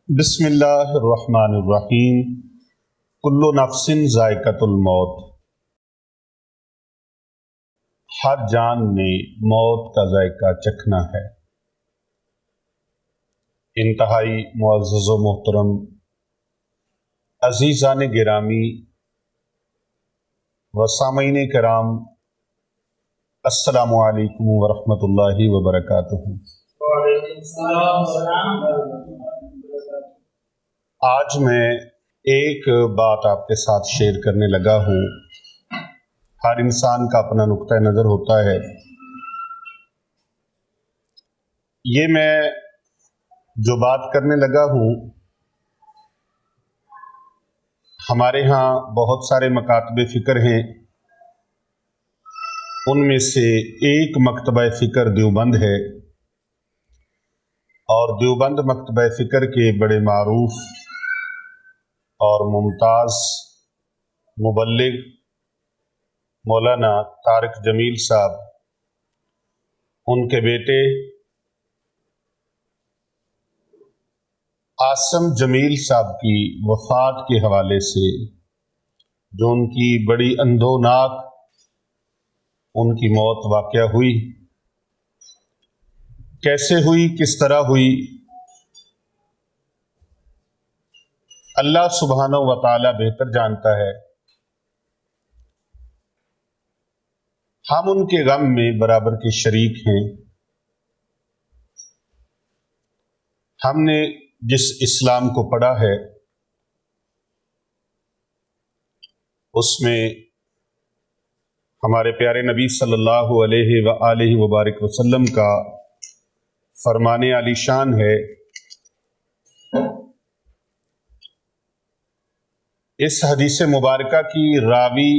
بسم اللہ الرحمن الرحیم۔ کل نفس ذائقۃ الموت، ہر جان نے موت کا ذائقہ چکھنا ہے۔ انتہائی معزز و محترم عزیزان گرامی و سامعین کرام، السلام علیکم ورحمۃ اللہ وبرکاتہ۔ آج میں ایک بات آپ کے ساتھ شیئر کرنے لگا ہوں۔ ہر انسان کا اپنا نقطہ نظر ہوتا ہے۔ یہ میں جو بات کرنے لگا ہوں، ہمارے ہاں بہت سارے مکاتب فکر ہیں، ان میں سے ایک مکتبہ فکر دیوبند ہے، اور دیوبند مکتبہ فکر کے بڑے معروف اور ممتاز مبلغ مولانا طارق جمیل صاحب، ان کے بیٹے عاصم جمیل صاحب کی وفات کے حوالے سے، جو ان کی بڑی اندھوناک ان کی موت واقع ہوئی، کیسے ہوئی، کس طرح ہوئی، اللہ سبحانہ و تعالی بہتر جانتا ہے۔ ہم ان کے غم میں برابر کے شریک ہیں۔ ہم نے جس اسلام کو پڑھا ہے، اس میں ہمارے پیارے نبی صلی اللہ علیہ وآلہ وبارک وسلم کا فرمان عالی شان ہے۔ اس حدیث مبارکہ کی راوی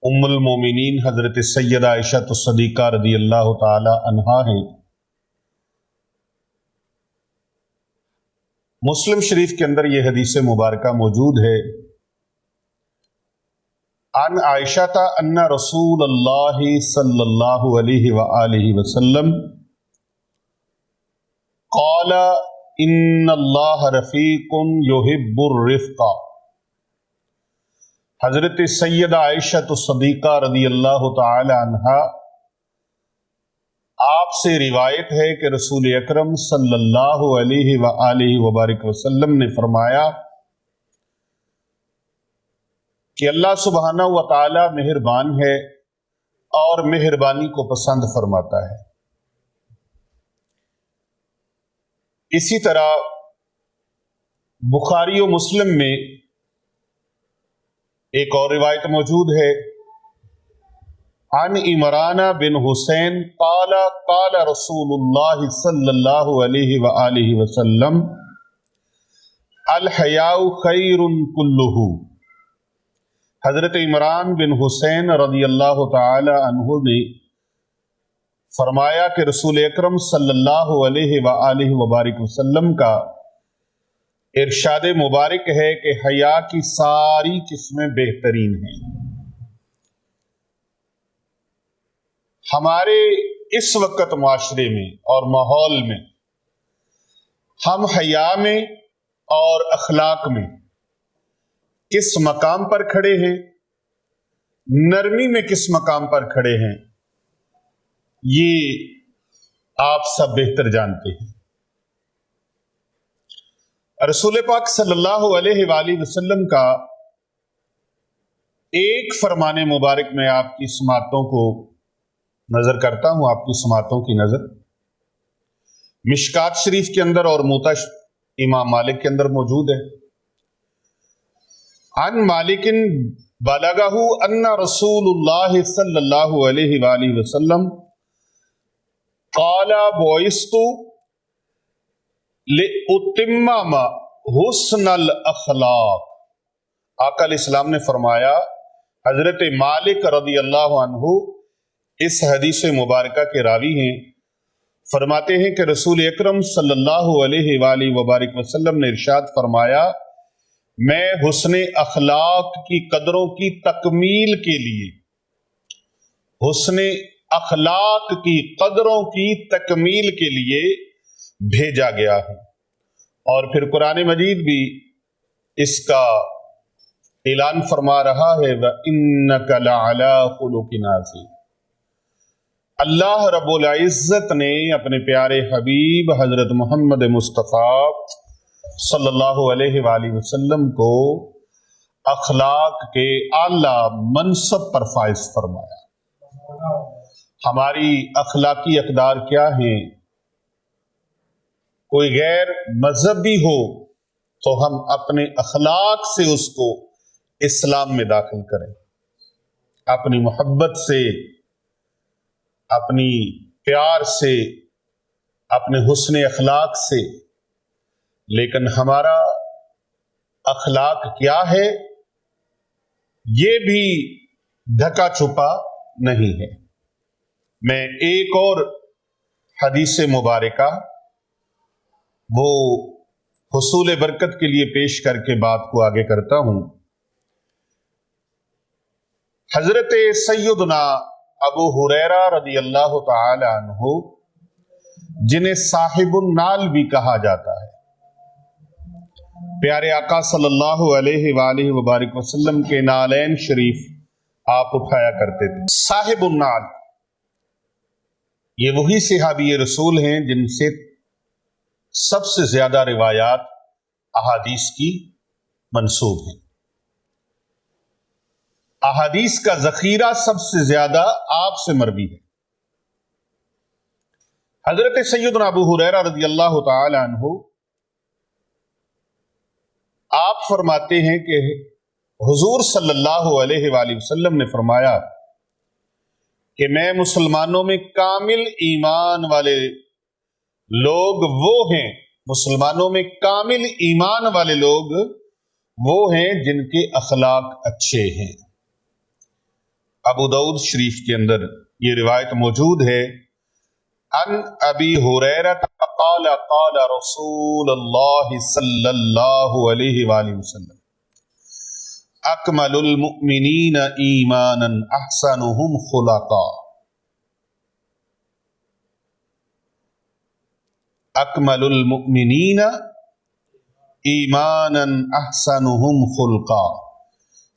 ام المومنین حضرت سیدہ عائشہ الصدیقہ رضی اللہ تعالی عنہا ہیں۔ مسلم شریف کے اندر یہ حدیث مبارکہ موجود ہے۔ عن عائشہ ان رسول اللہ صلی اللہ علیہ وآلہ وسلم قال ان اللہ رفیق یحب الرفق۔ حضرت سیدہ عائشہ الصدیقہ رضی اللہ تعالی عنہا آپ سے روایت ہے کہ رسول اکرم صلی اللہ علیہ وآلہ وبارک وسلم نے فرمایا کہ اللہ سبحانہ و تعالی مہربان ہے اور مہربانی کو پسند فرماتا ہے۔ اسی طرح بخاری و مسلم میں ایک اور روایت موجود ہے، عن عمران بن حسین قال قال رسول اللہ صلی اللہ علیہ وآلہ وسلم الحیاء خیر کلہ۔ حضرت عمران بن حسین رضی اللہ تعالی عنہ نے فرمایا کہ رسول اکرم صلی اللہ علیہ وآلہ وبارک وسلم کا ارشاد مبارک ہے کہ حیا کی ساری قسمیں بہترین ہیں۔ ہمارے اس وقت معاشرے میں اور ماحول میں ہم حیا میں اور اخلاق میں کس مقام پر کھڑے ہیں، نرمی میں کس مقام پر کھڑے ہیں، یہ آپ سب بہتر جانتے ہیں۔ رسول پاک صلی اللہ علیہ وآلہ وسلم کا ایک فرمان مبارک میں آپ کی سماعتوں کو نظر کرتا ہوں، آپ کی سماعتوں کی نظر مشکات شریف کے اندر اور موطا امام مالک کے اندر موجود ہے۔ عن مالک بلغہ ان رسول اللہ صلی اللہ علیہ وآلہ وسلم قال بعثت لأتمم حسن الاخلاق۔ آقا علیہ السلام نے فرمایا، حضرت مالک رضی اللہ عنہ اس حدیث مبارکہ کے راوی ہیں، فرماتے ہیں کہ رسول اکرم صلی اللہ علیہ وآلہ وبارک وسلم نے ارشاد فرمایا، میں حسن اخلاق کی قدروں کی تکمیل کے لیے، حسن اخلاق کی قدروں کی تکمیل کے لیے بھیجا گیا ہوں۔ اور پھر قرآن مجید بھی اس کا اعلان فرما رہا ہے وَإِنَّكَ لَعَلَىٰ خُلُقٍ عَظِيمٍ۔ اللہ رب العزت نے اپنے پیارے حبیب حضرت محمد مصطفیٰ صلی اللہ علیہ وآلہ وسلم کو اخلاق کے اعلیٰ منصب پر فائز فرمایا۔ ہماری اخلاقی اقدار کیا ہیں؟ کوئی غیر مذہبی ہو تو ہم اپنے اخلاق سے اس کو اسلام میں داخل کریں، اپنی محبت سے، اپنی پیار سے، اپنے حسن اخلاق سے۔ لیکن ہمارا اخلاق کیا ہے یہ بھی ڈھکا چھپا نہیں ہے۔ میں ایک اور حدیث مبارکہ وہ حصول برکت کے لیے پیش کر کے بات کو آگے کرتا ہوں۔ حضرت سیدنا ابو ہریرہ رضی اللہ تعالی عنہ، جنہیں صاحب النال بھی کہا جاتا ہے، پیارے آقا صلی اللہ علیہ وآلہ وبارک وسلم کے نالین شریف آپ اٹھایا کرتے تھے۔ صاحب النال یہ وہی صحابی رسول ہیں جن سے سب سے زیادہ روایات احادیث کی منسوب ہیں۔ احادیث کا ذخیرہ سب سے زیادہ آپ سے مروی ہے۔ حضرت سیدنا ابو ہریرہ رضی اللہ تعالی عنہ آپ فرماتے ہیں کہ حضور صلی اللہ علیہ وآلہ وسلم نے فرمایا کہ میں مسلمانوں میں کامل ایمان والے لوگ وہ ہیں، مسلمانوں میں کامل ایمان والے لوگ وہ ہیں جن کے اخلاق اچھے ہیں۔ ابو داؤد شریف کے اندر یہ روایت موجود ہے، ان ابی ہریرہ قال قال رسول اللہ صلی اللہ علیہ وآلہ وسلم اکمل المؤمنین ایمانا احسنهم خلقا، اکمل المؤمنین ایمانا احسنهم خلقا،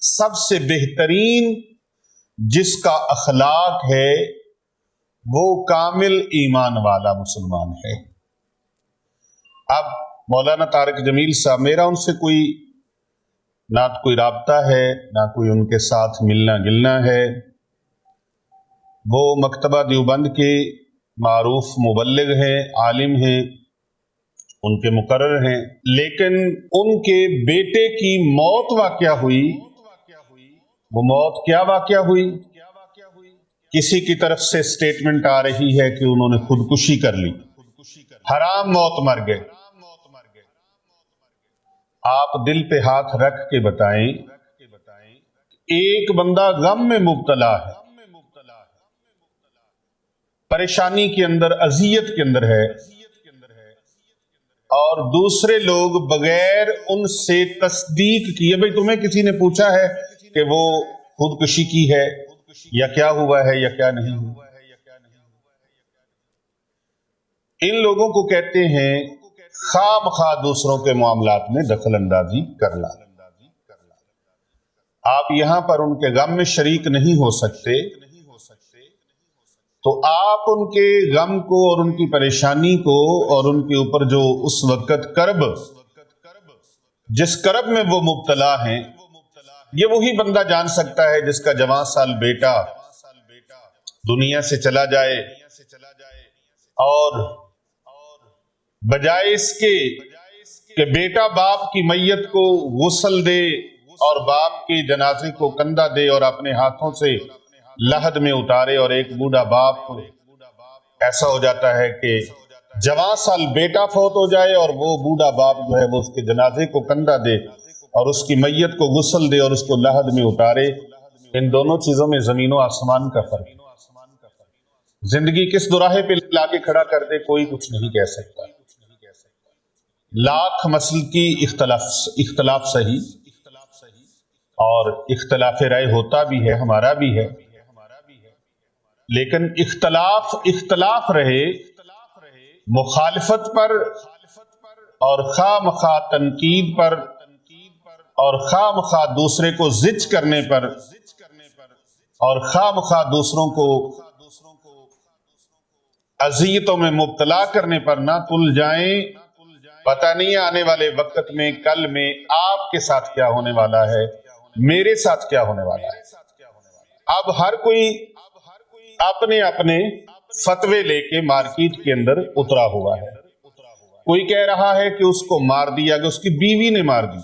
سب سے بہترین جس کا اخلاق ہے وہ کامل ایمان والا مسلمان ہے۔ اب مولانا طارق جمیل صاحب، میرا ان سے نہ کوئی رابطہ ہے، نہ کوئی ان کے ساتھ ملنا گلنا ہے۔ وہ مکتبہ دیوبند کے معروف مبلغ ہیں، عالم ہیں، ان کے مقرر ہیں، لیکن ان کے بیٹے کی موت واقع ہوئی۔ وہ موت کیا واقع ہوئی؟ کسی کی طرف سے سٹیٹمنٹ آ رہی ہے کہ انہوں نے خودکشی کر لی، حرام موت مر گئے۔ آپ دل پہ ہاتھ رکھ کے بتائیں، ایک بندہ غم میں مبتلا ہے، پریشانی کے اندر، اذیت کے اندر ہے، اور دوسرے لوگ بغیر ان سے تصدیق کیے، بھئی تمہیں کسی نے پوچھا ہے کہ وہ خودکشی کی ہے یا کیا ہوا ہے یا کیا نہیں ہوا؟ ان لوگوں کو کہتے ہیں خام خواہ دوسروں کے معاملات میں دخل اندازی کرنا۔ آپ یہاں پر ان کے غم میں شریک نہیں ہو سکتے، تو آپ ان کے غم کو اور ان کی پریشانی کو اور ان کے اوپر جو اس وقت کرب، جس کرب میں وہ مبتلا ہیں، یہ وہی بندہ جان سکتا ہے جس کا جوان سال بیٹا دنیا سے چلا جائے اور بجائے اس کے کہ بیٹا باپ کی میت کو غسل دے اور باپ کے جنازے کو کندھا دے اور اپنے ہاتھوں سے لحد میں اتارے، اور ایک بوڑھا باپ ایسا ہو جاتا ہے کہ جوان سال بیٹا فوت ہو جائے اور وہ بوڑھا باپ جو ہے وہ اس کے جنازے کو کندھا دے اور اس کی میت کو غسل دے اور اس کو لحد میں اتارے۔ ان دونوں چیزوں میں زمین و آسمان کا فرق ہے۔ زندگی کس دوراہے پہ لا کے کھڑا کر دے کوئی کچھ نہیں کہہ سکتا۔ لاکھ مسل کی اختلاف صحیح اور اختلاف رائے ہوتا بھی ہے، ہمارا بھی ہے، لیکن اختلاف رہے، مخالفت پر اور خواہ مخواہ تنقید پر اور خواہ مخواہ دوسرے کو زج کرنے پر اور خواہ مخواہ دوسروں کو اذیتوں میں مبتلا کرنے پر نہ تل جائیں. پتہ نہیں آنے والے وقت میں کل میں آپ کے ساتھ کیا ہونے والا ہے، میرے ساتھ کیا ہونے والا ہے. اب ہر کوئی اپنے اپنے فتوے لے کے مارکیٹ کے اندر اترا ہوا ہے. کوئی کہہ رہا ہے کہ اس کو مار دیا گیا، اس کی بیوی نے مار دی.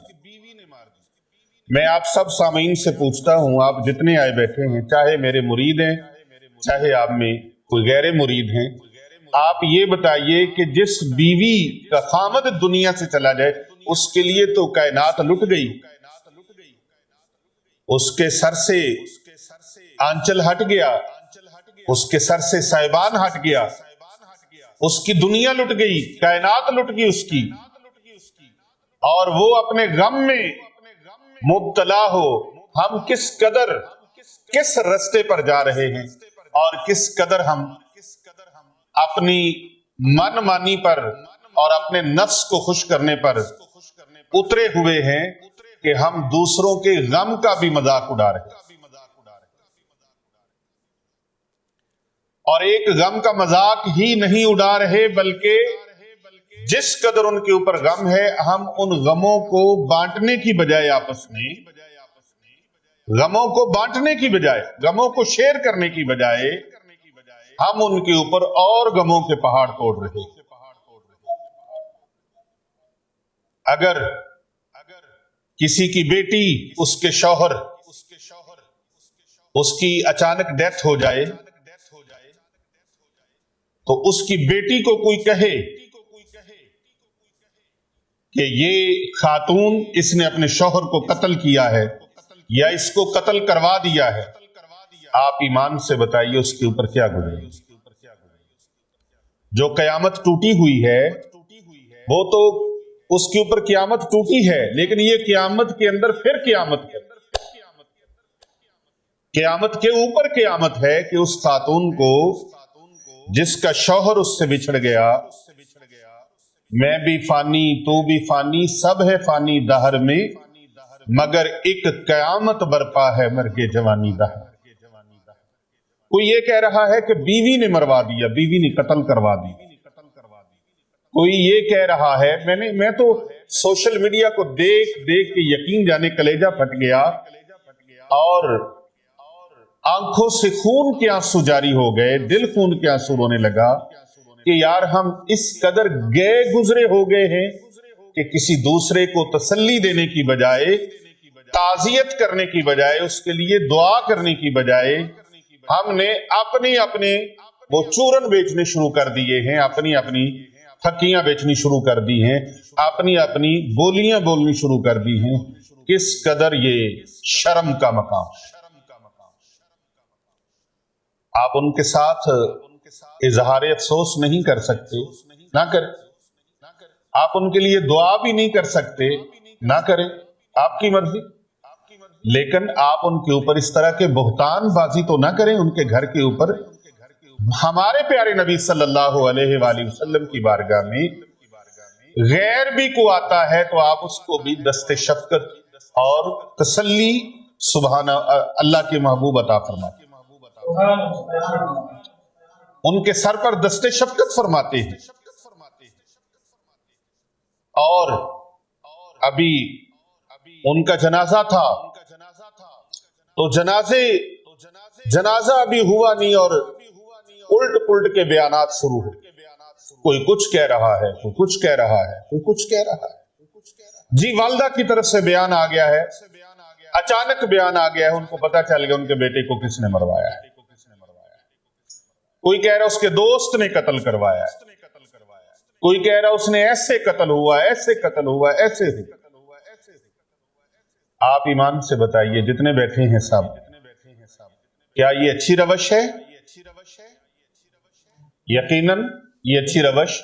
میں آپ سب سامعین سے پوچھتا ہوں، آپ جتنے آئے بیٹھے ہیں، چاہے میرے مرید ہیں چاہے آپ میں کوئی غیر مرید ہیں، آپ یہ بتائیے کہ جس بیوی کا خامد دنیا سے چلا جائے اس کے لیے تو کائنات لٹ گئی، اس کے سر سے آنچل ہٹ گیا، اس کے سر سے سائبان ہٹ گیا، اس کی دنیا لٹ گئی، کائنات لٹ گئی اس کی، اور وہ اپنے غم میں مبتلا ہو. ہم کس قدر کس رستے پر جا رہے ہیں اور کس قدر ہم اپنی من مانی پر اور اپنے نفس کو خوش کرنے پر اترے ہوئے ہیں کہ ہم دوسروں کے غم کا بھی مذاق اڑا رہے ہیں. اور ایک غم کا مذاق ہی نہیں اڑا رہے بلکہ جس قدر ان کے اوپر غم ہے ہم ان غموں کو بانٹنے کی بجائے آپس میں غموں کو بانٹنے کی بجائے غموں کو شیئر کرنے کی بجائے ہم ان کے اوپر اور غموں کے پہاڑ توڑ رہے ہیں. اگر کسی کی بیٹی، اس کے شوہر، اس کی اچانک ڈیتھ ہو جائے تو اس کی بیٹی کو کوئی کہے کہ یہ خاتون اس نے اپنے شوہر کو قتل کیا ہے یا اس کو قتل کروا دیا ہے، آپ ایمان سے بتائیے اس کے اوپر کیا گزرے. جو قیامت ٹوٹی ہوئی ہے وہ تو اس کے اوپر قیامت ٹوٹی ہے، لیکن یہ قیامت کے اندر پھر قیامت ہے، قیامت کے اوپر قیامت ہے کہ اس خاتون کو جس کا شوہر اس سے بچھڑ گیا، میں بھی فانی تو بھی فانی، سب ہے فانی دہر میں، مگر ایک قیامت برپا ہے مرگے جوانی دہر. کوئی یہ کہہ رہا ہے کہ بیوی نے مروا دیا، بیوی نے قتل کروا دی. کوئی یہ کہہ رہا ہے، میں تو سوشل میڈیا کو دیکھ دیکھ کے یقین جانے کلیجہ پھٹ گیا اور آنکھوں سے خون کے آنسو جاری ہو گئے، دل خون کے آنسو رونے لگا کہ یار ہم اس قدر گئے گزرے ہو گئے ہیں کہ کسی دوسرے کو تسلی دینے کی بجائے، تعزیت کرنے کی بجائے، اس کے لیے دعا کرنے کی بجائے ہم نے اپنے وہ چورن بیچنے شروع کر دیے ہیں، اپنی پھکیاں بیچنی شروع کر دی ہیں، اپنی بولیاں بولنی شروع کر دی ہیں. کس قدر یہ شرم کا مقام. آپ ان کے ساتھ اظہار افسوس نہیں کر سکتے، نہ کریں. آپ ان کے لیے دعا بھی نہیں کر سکتے، نہ کریں، آپ کی مرضی. لیکن آپ ان کے اوپر اس طرح کے بہتان بازی تو نہ کریں ان کے گھر کے اوپر. ہمارے پیارے نبی صلی اللہ علیہ وآلہ وسلم کی بارگاہ میں غیر بھی کو آتا ہے تو آپ اس کو بھی دست شفقت اور تسلی سبحان اللہ کے محبوب عطا فرماتے، ان کے سر پر دست شفقت فرماتے ہیں. اور ابھی ان کا جنازہ تھا تو جنازہ ابھی ہوا نہیں اور الٹ پلٹ کے بیانات شروع ہو. کوئی کچھ کہہ رہا ہے، کوئی کچھ کہہ رہا ہے، کوئی کچھ کہہ رہا ہے. جی والدہ کی طرف سے بیان آ گیا ہے، اچانک بیان آ گیا ہے، ان کو پتا چل گیا ان کے بیٹے کو کس نے مروایا ہے. کوئی کہہ رہا اس کے دوست نے قتل کروایا ہے، کوئی کہہ رہا اس نے ایسے قتل ہوا، ایسے قتل ہوا، ایسے ہوا. آپ ایمان سے بتائیے جتنے بیٹھے ہیں سب، کیا یہ اچھی روش ہے؟ یقیناً یہ اچھی روش،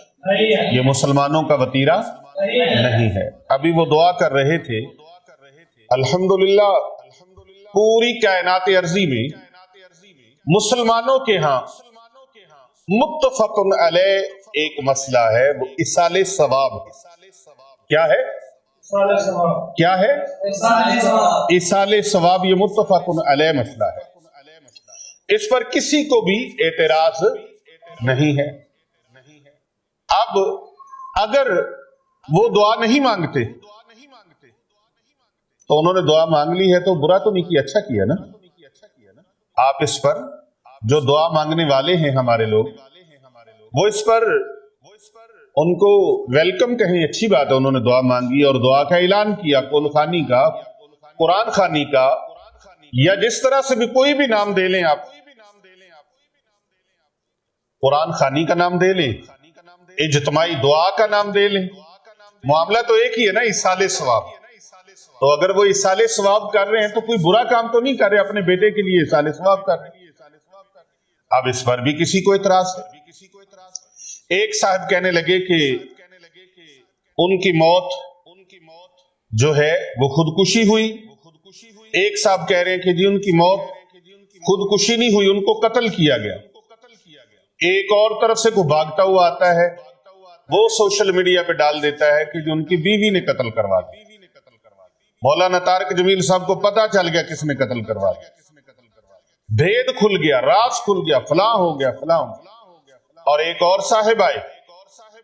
یہ مسلمانوں کا وتیرہ نہیں ہے. ابھی وہ دعا کر رہے تھے، الحمدللہ پوری کائنات ارضی میں مسلمانوں کے ہاں متفق علیہ ایک مسئلہ ہے، وہ ایصال ثواب ہے. کیا ہے؟ کیا ہے؟ ایصال ثواب۔ یہ متفق علیہ مسئلہ ہے، اس پر کسی کو بھی اعتراض نہیں ہے۔ اب اگر وہ دعا نہیں مانگتے تو انہوں نے دعا مانگ لی ہے تو برا تو نہیں کیا، اچھا کیا نا۔ آپ اس پر، جو دعا مانگنے والے ہیں ہمارے لوگ، وہ اس پر ان کو ویلکم کہیں، اچھی بات ہے، انہوں نے دعا مانگی اور دعا کا اعلان کیا، قول خوانی کا، قرآن خوانی کا، یا جس طرح سے بھی کوئی بھی نام دے لیں آپ، قرآن خوانی کا نام دے لیں، اجتماعی دعا کا نام دے لیں، معاملہ تو ایک ہی ہے نا، ایصال ثواب۔ تو اگر وہ ایصال ثواب کر رہے ہیں تو کوئی برا کام تو نہیں کر رہے، اپنے بیٹے کے لیے ایصال ثواب کر رہے ہیں۔ اب اس پر بھی کسی کو اعتراض ہے۔ ایک صاحب کہنے لگے کہ ان کی موت جو ہے وہ خودکشی ہوئی، ایک صاحب کہہ رہے ہیں کہ جی ان کی موت خودکشی نہیں ہوئی، ان کو قتل کیا گیا۔ ایک اور طرف سے کوئی بھاگتا ہوا آتا ہے، وہ سوشل میڈیا پہ ڈال دیتا ہے کہ جو ان کی بیوی نے قتل کروا دیا۔ مولانا طارق جمیل صاحب کو پتا چل گیا کس نے قتل کروا دیا، بھید کھل گیا، راز کھل گیا، فلاں ہو گیا، فلاں ہو گیا۔ اور ایک اور صاحب آئے،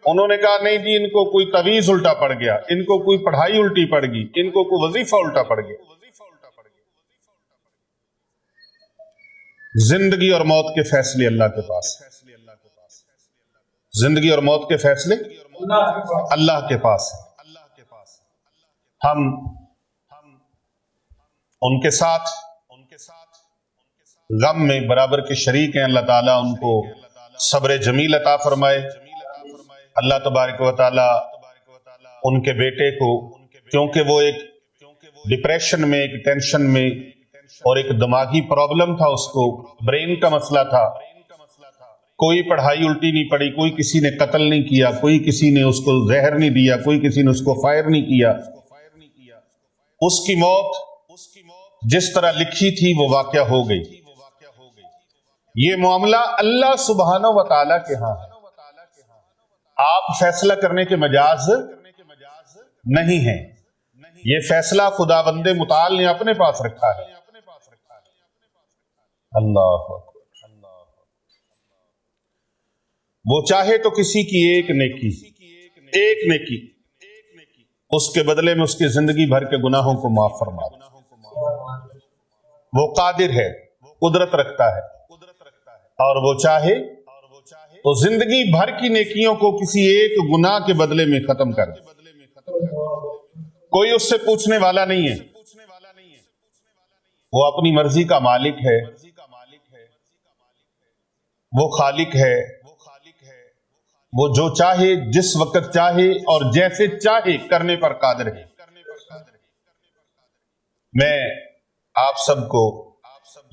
انہوں نے کہا نہیں جی ان کو کوئی تعویذ الٹا پڑ گیا، ان کو کوئی پڑھائی الٹی پڑ گئی، ان کو کوئی وظیفہ الٹا پڑ گیا۔ زندگی اور موت کے فیصلے اللہ کے پاس، زندگی اور موت کے فیصلے اللہ کے پاس ہیں۔ ہم ان کے ساتھ غم میں برابر کے شریک ہیں۔ اللہ تعالیٰ ان کو صبر جمیل عطا فرمائے۔ اللہ تبارک و تعالیٰ ان کے بیٹے کو، کیونکہ وہ ایک ڈپریشن میں، ایک ٹینشن میں، اور ایک دماغی پرابلم تھا، اس کو برین کا مسئلہ تھا، کوئی پڑھائی الٹی نہیں پڑی، کوئی کسی نے قتل نہیں کیا، کوئی کسی نے اس کو زہر نہیں دیا، کوئی کسی نے اس کو فائر نہیں کیا۔ اس کی موت جس طرح لکھی تھی وہ واقعہ ہو گئی۔ یہ معاملہ اللہ سبحانہ و تعالیٰ کے ہاں ہے، آپ فیصلہ کرنے کے مجاز نہیں ہیں، یہ فیصلہ خداوند متعال نے اپنے پاس رکھا ہے۔ اللہ اکبر۔ وہ چاہے تو کسی کی ایک نیکی اس کے بدلے میں اس کی زندگی بھر کے گناہوں کو معاف فرما دے۔ وہ قادر ہے، قدرت رکھتا ہے، اور وہ چاہے تو زندگی بھر کی نیکیوں کو کسی ایک گناہ کے بدلے میں ختم کر دے۔ کوئی اس سے پوچھنے والا نہیں ہے، وہ اپنی مرضی کا مالک ہے، وہ خالق ہے، وہ جو چاہے جس وقت چاہے اور جیسے چاہے کرنے پر قادر ہے۔ میں آپ سب کو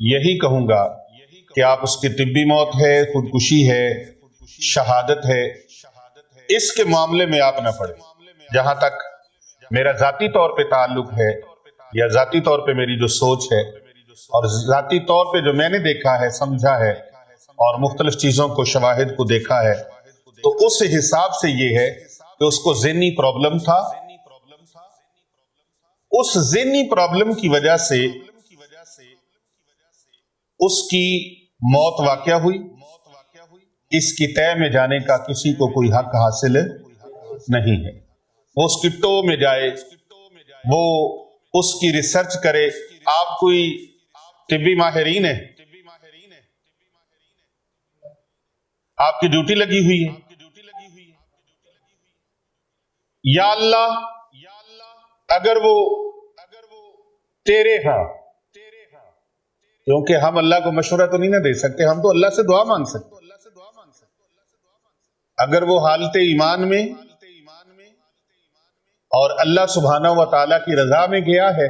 یہی کہوں گا کہ آپ اس کی طبی موت ہے، خودکشی ہے، شہادت ہے، اس کے معاملے میں آپ نہ پڑیں۔ جہاں تک میرا ذاتی طور پہ تعلق ہے، یا ذاتی طور پہ میری جو سوچ ہے، اور ذاتی طور پہ جو میں نے دیکھا ہے، سمجھا ہے، اور مختلف چیزوں کو، شواہد کو دیکھا ہے، تو اس حساب سے یہ ہے کہ اس کو ذہنی پرابلم تھا۔ اس ذہنی پرابلم کی وجہ سے اس کی موت واقع ہوئی، اس کی طے میں جانے کا کسی کو کوئی حق حاصل نہیں ہے۔ وہ اس کی ٹو میں جائے، وہ اس کی ریسرچ کرے۔ آپ کوئی طبی ماہرین ہیں، آپ کی ڈیوٹی لگی ہوئی ہے، یا اللہ اگر وہ تیرے ہاں، کیونکہ ہم اللہ کو مشورہ تو نہیں نہ دے سکتے، ہم تو اللہ سے دعا مانگ سکتے۔ اگر وہ حالت ایمان میں اور اللہ سبحانہ و تعالیٰ کی رضا میں گیا ہے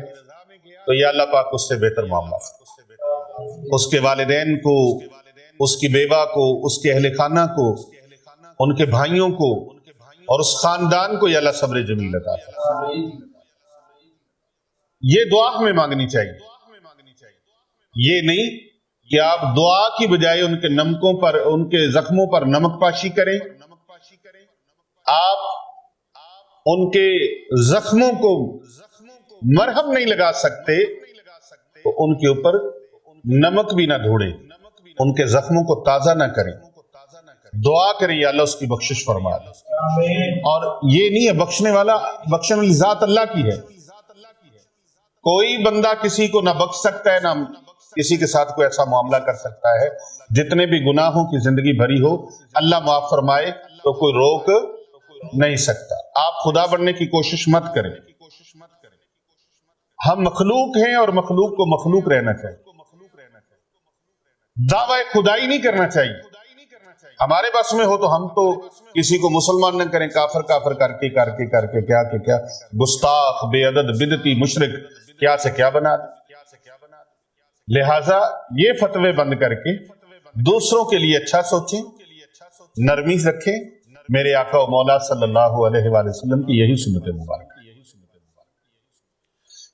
تو یا اللہ پاک اس سے بہتر معاملہ، اس کے والدین کو، اس کی بیوہ کو، اس کے اہل خانہ کو، ان کے بھائیوں کو اور اس خاندان کو یا اللہ صبر جمیل عطا فرمائے۔ یہ دعا ہمیں مانگنی چاہیے، یہ نہیں کہ آپ دعا کی بجائے ان کے نمکوں پر، ان کے زخموں پر نمک پاشی کریں۔ آپ ان کے زخموں کو مرہم نہیں لگا سکتے تو ان کے اوپر نمک بھی نہ دھوڑے، ان کے زخموں کو تازہ نہ کریں، دعا کریں یا اللہ اس کی بخشش فرما دے۔ اور یہ نہیں ہے بخشنے والی ذات اللہ کی ہے، کوئی بندہ کسی کو نہ بخش سکتا ہے نہ کسی کے ساتھ کوئی ایسا معاملہ کر سکتا ہے۔ جتنے بھی گناہوں کی زندگی بھری ہو اللہ معاف فرمائے تو کوئی روک نہیں سکتا۔ آپ خدا بننے کی کوشش مت کریں، ہم مخلوق ہیں اور مخلوق کو مخلوق رہنا چاہیے، دعوی خدائی نہیں کرنا چاہیے۔ ہمارے بس میں ہو تو ہم تو کسی کو مسلمان نہ کریں، کافر کافر کر کے کیا کہ کیا گستاخ بے عدد بدعتی مشرک کیا سے کیا بنا دیں۔ لہٰذا یہ فتوے بند کر کے دوسروں کے لیے اچھا سوچیں، نرمی رکھیں۔ میرے آقا و مولا صلی اللہ علیہ وآلہ وسلم کی یہی سنت مبارک،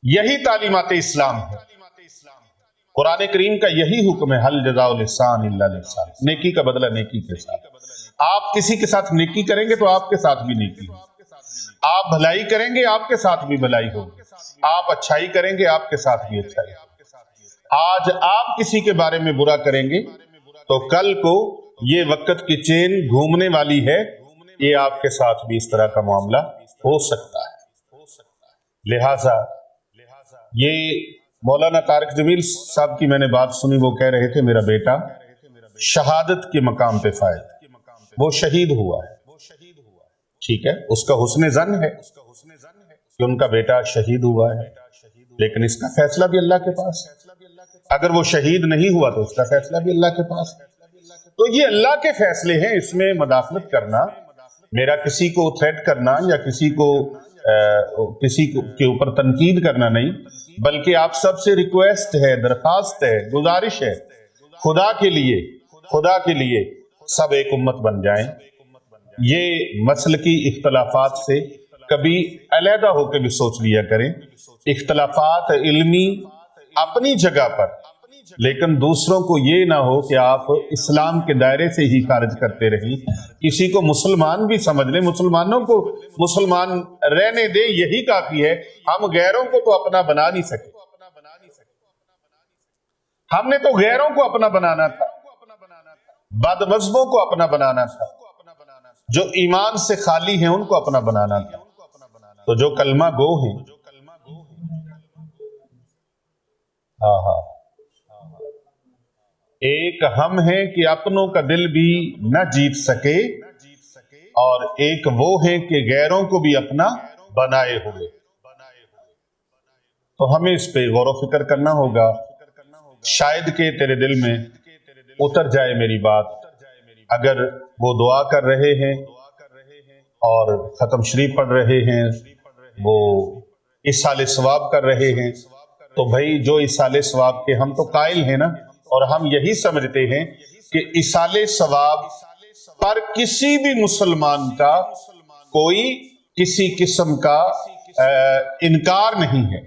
یہی تعلیمات اسلام ہے۔ قرآن کریم کا یہی حکم ہے، حل جزاء الاحسان الا الاحسان، نیکی کا بدلہ نیکی کے ساتھ۔ آپ کسی کے ساتھ نیکی کریں گے تو آپ کے ساتھ بھی نیکی ہوگی، آپ بھلائی کریں گے آپ کے ساتھ بھی بھلائی ہوگی، آپ اچھائی کریں گے آپ کے ساتھ بھی اچھائی ہوگی۔ آج آپ کسی کے بارے میں برا کریں گے تو کل کو یہ وقت کی چین گھومنے والی ہے، یہ آپ کے ساتھ بھی اس طرح کا معاملہ ہو سکتا ہے۔ لہٰذا یہ مولانا طارق جمیل صاحب کی میں نے بات سنی، وہ کہہ رہے تھے میرا بیٹا شہادت کے مقام پہ فائز، وہ شہید ہوا ہے، ٹھیک ہے، اس کا حسن ظن ہے کہ ان کا بیٹا شہید ہوا ہے، لیکن اس کا فیصلہ بھی اللہ کے پاس ہے۔ اگر وہ شہید نہیں ہوا تو اس کا فیصلہ بھی اللہ کے پاس ہے۔ تو یہ اللہ کے فیصلے ہیں، اس میں مداخلت کرنا، میرا کسی کو تھریٹ کرنا یا کسی کے اوپر تنقید کرنا نہیں، بلکہ آپ سب سے ریکویسٹ ہے، درخواست ہے، گزارش ہے، خدا کے لیے سب ایک امت بن جائیں۔ یہ مسلکی اختلافات سے کبھی علیحدہ ہو کے بھی سوچ لیا کریں۔ اختلافات علمی اپنی جگہ پر، لیکن دوسروں کو یہ نہ ہو کہ آپ اسلام کے دائرے سے ہی خارج کرتے رہیں، کسی کو مسلمان بھی سمجھ لیں، مسلمانوں کو مسلمان رہنے دیں، یہی کافی ہے۔ ہم غیروں کو تو اپنا بنا نہیں سکے، ہم نے تو غیروں کو اپنا بنانا تھا، بد مذہبوں کو اپنا بنانا تھا، جو ایمان سے خالی ہیں ان کو اپنا بنانا تھا۔ تو جو کلمہ گو ہیں، ایک ہم ہیں کہ اپنوں کا دل بھی نہ جیت سکے، اور ایک وہ ہیں کہ غیروں کو بھی اپنا بنائے ہوئے۔ تو ہمیں اس پہ غور و فکر کرنا ہوگا، شاید کہ تیرے دل میں اتر جائے میری بات۔ اگر وہ دعا کر رہے ہیں اور ختم شریف پڑھ رہے ہیں، وہ ایصال ثواب کر رہے ہیں، تو بھائی جو ایصال ثواب کے ہم تو قائل ہیں نا، اور ہم یہی سمجھتے ہیں کہ ایصال ثواب پر کسی بھی مسلمان کا کوئی کسی قسم کا انکار نہیں ہے۔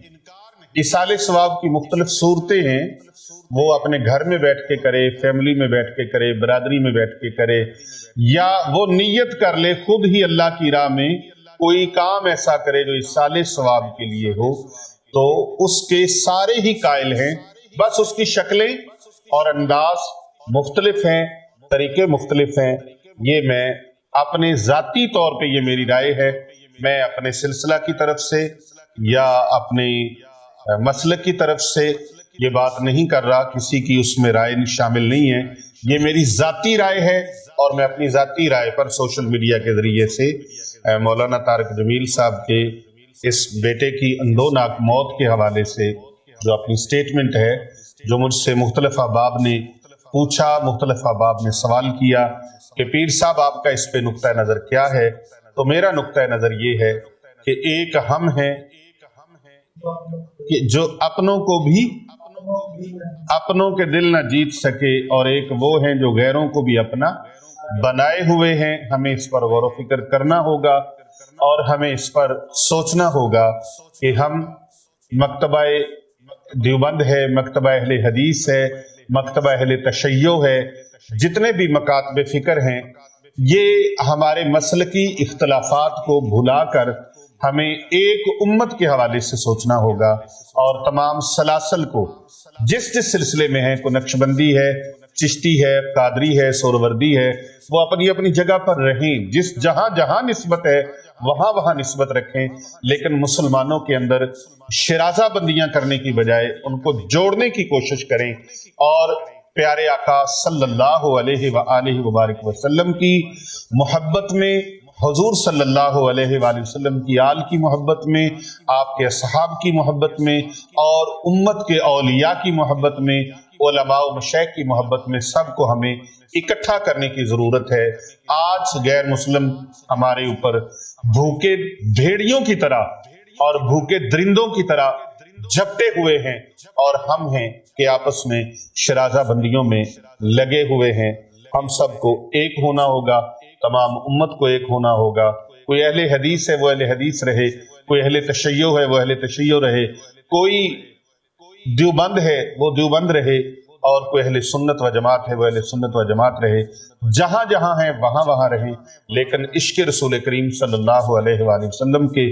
ایصال ثواب کی مختلف صورتیں ہیں، وہ اپنے گھر میں بیٹھ کے کرے، فیملی میں بیٹھ کے کرے، برادری میں بیٹھ کے کرے، یا وہ نیت کر لے خود ہی اللہ کی راہ میں کوئی کام ایسا کرے جو ایصال ثواب کے لیے ہو، تو اس کے سارے ہی قائل ہیں، بس اس کی شکلیں اور انداز مختلف ہیں، طریقے مختلف ہیں۔ یہ میں اپنے ذاتی طور پہ یہ میری رائے ہے، میں اپنے سلسلہ کی طرف سے یا اپنے مسلک کی طرف سے یہ بات نہیں کر رہا، کسی کی اس میں رائے شامل نہیں ہے، یہ میری ذاتی رائے ہے، اور میں اپنی ذاتی رائے پر سوشل میڈیا کے ذریعے سے مولانا طارق جمیل صاحب کے اس بیٹے کی اندوناک موت کے حوالے سے جو اپنی سٹیٹمنٹ ہے، جو مجھ سے مختلف احباب نے پوچھا، مختلف احباب نے سوال کیا کہ پیر صاحب آپ کا اس پہ نقطہ نظر کیا ہے، تو میرا نقطہ نظر یہ ہے کہ ایک ہم ہیں کہ جو اپنوں کو بھی اپنوں کے دل نہ جیت سکے، اور ایک وہ ہیں جو غیروں کو بھی اپنا بنائے ہوئے ہیں۔ ہمیں اس پر غور و فکر کرنا ہوگا، اور ہمیں اس پر سوچنا ہوگا کہ ہم مکتبہ دیوبند ہے، مکتبہ اہل حدیث ہے، مکتبہ اہل تشیع ہے، جتنے بھی مکاتب فکر ہیں، یہ ہمارے مسلکی اختلافات کو بھلا کر ہمیں ایک امت کے حوالے سے سوچنا ہوگا، اور تمام سلاسل کو جس جس سلسلے میں ہیں، کوئی نقشبندی ہے، چشتی ہے، قادری ہے، سہروردی ہے، وہ اپنی اپنی جگہ پر رہیں، جس جہاں جہاں نسبت ہے وہاں وہاں نسبت رکھیں، لیکن مسلمانوں کے اندر شرازہ بندیاں کرنے کی بجائے ان کو جوڑنے کی کوشش کریں، اور پیارے آقا صلی اللہ علیہ وآلہ وبارک وسلم کی محبت میں، حضور صلی اللہ علیہ وآلہ وسلم کی آل کی محبت میں، آپ کے اصحاب کی محبت میں، اور امت کے اولیاء کی محبت میں، علماء و مشائخ کی محبت میں، سب کو ہمیں اکٹھا کرنے کی ضرورت ہے۔ آج غیر مسلم ہمارے اوپر بھوکے بھیڑیوں کی طرح اور بھوکے درندوں کی طرح جھپٹے ہوئے ہیں، اور ہم ہیں کہ آپس میں شرازہ بندیوں میں لگے ہوئے ہیں۔ ہم سب کو ایک ہونا ہوگا، تمام امت کو ایک ہونا ہوگا۔ کوئی اہل حدیث ہے وہ اہل حدیث رہے، کوئی اہل تشیع ہے وہ اہل تشیع رہے، کوئی دیوبند ہے وہ دیوبند رہے، اور کوئی اہل سنت و جماعت ہے وہ اہل سنت و جماعت رہے، جہاں جہاں ہیں وہاں وہاں رہیں، لیکن عشق رسول کریم صلی اللہ علیہ وآلہ وسلم کے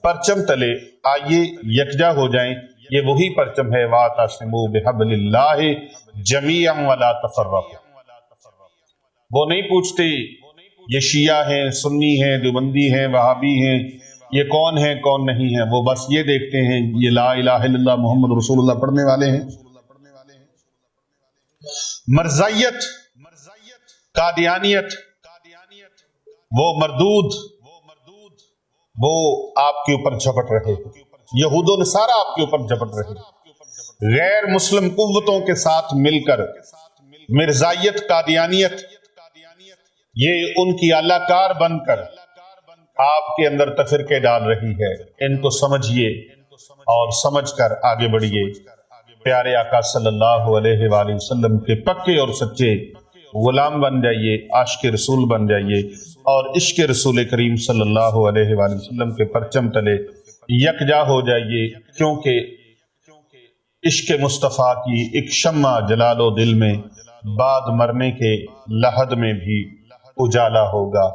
پرچم تلے آئیے یکجا ہو جائیں۔ یہ وہی پرچم ہے، وَاعْتَصِمُوا بِحَبْلِ اللَّهِ جَمِيعًا وَلَا تَفَرَّقُوا۔ وہ نہیں پوچھتے یہ شیعہ ہیں، سنی ہیں، دیوبندی ہیں، وہابی ہیں، یہ کون ہیں کون نہیں ہیں، وہ بس یہ دیکھتے ہیں یہ لا الہ الا اللہ محمد رسول اللہ پڑھنے والے ہیں۔ مرزائیت، قادیانیت، وہ مردود، وہ آپ کے اوپر جھپٹ رہے، یہود و نصارہ آپ کے اوپر جھپٹ رہے، غیر مسلم قوتوں کے ساتھ مل کر مرزائیت، قادیانیت، یہ ان کی اعلی کار بن کر آپ کے اندر تفرقے ڈال رہی ہے۔ ان کو سمجھیے اور سمجھ کر آگے بڑھیے۔ پیارے آقا صلی اللہ علیہ وآلہ وسلم کے پکے اور سچے غلام بن جائیے، عاشق رسول بن جائیے، اور عشق رسول کریم صلی اللہ علیہ وآلہ وسلم کے پرچم تلے یکجا ہو جائیے، کیونکہ عشق مصطفیٰ کی ایک شمع جلا لو دل میں، بعد مرنے کے لحد میں بھی اجالا ہوگا۔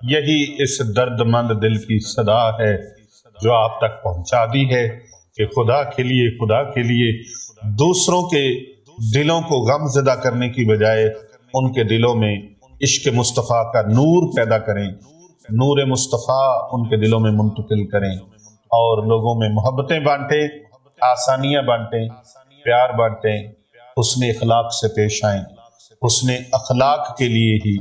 یہی اس درد مند دل کی صدا ہے جو آپ تک پہنچا دی ہے کہ خدا کے لیے دوسروں کے دلوں کو غم زدہ کرنے کی بجائے ان کے دلوں میں عشق مصطفیٰ کا نور پیدا کریں، نور مصطفیٰ ان کے دلوں میں منتقل کریں، اور لوگوں میں محبتیں بانٹیں، آسانیاں بانٹیں، پیار بانٹیں، حسن اخلاق سے پیش آئیں۔ حسن اخلاق کے لیے ہی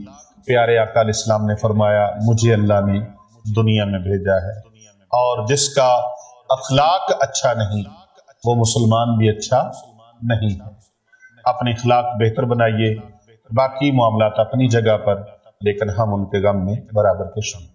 پیارے آقا علیہ السلام نے فرمایا مجھے اللہ نے دنیا میں بھیجا ہے، اور جس کا اخلاق اچھا نہیں وہ مسلمان بھی اچھا نہیں ہے۔ اپنے اخلاق بہتر بنائیے، باقی معاملات اپنی جگہ پر، لیکن ہم ان کے غم میں برابر کے شامل۔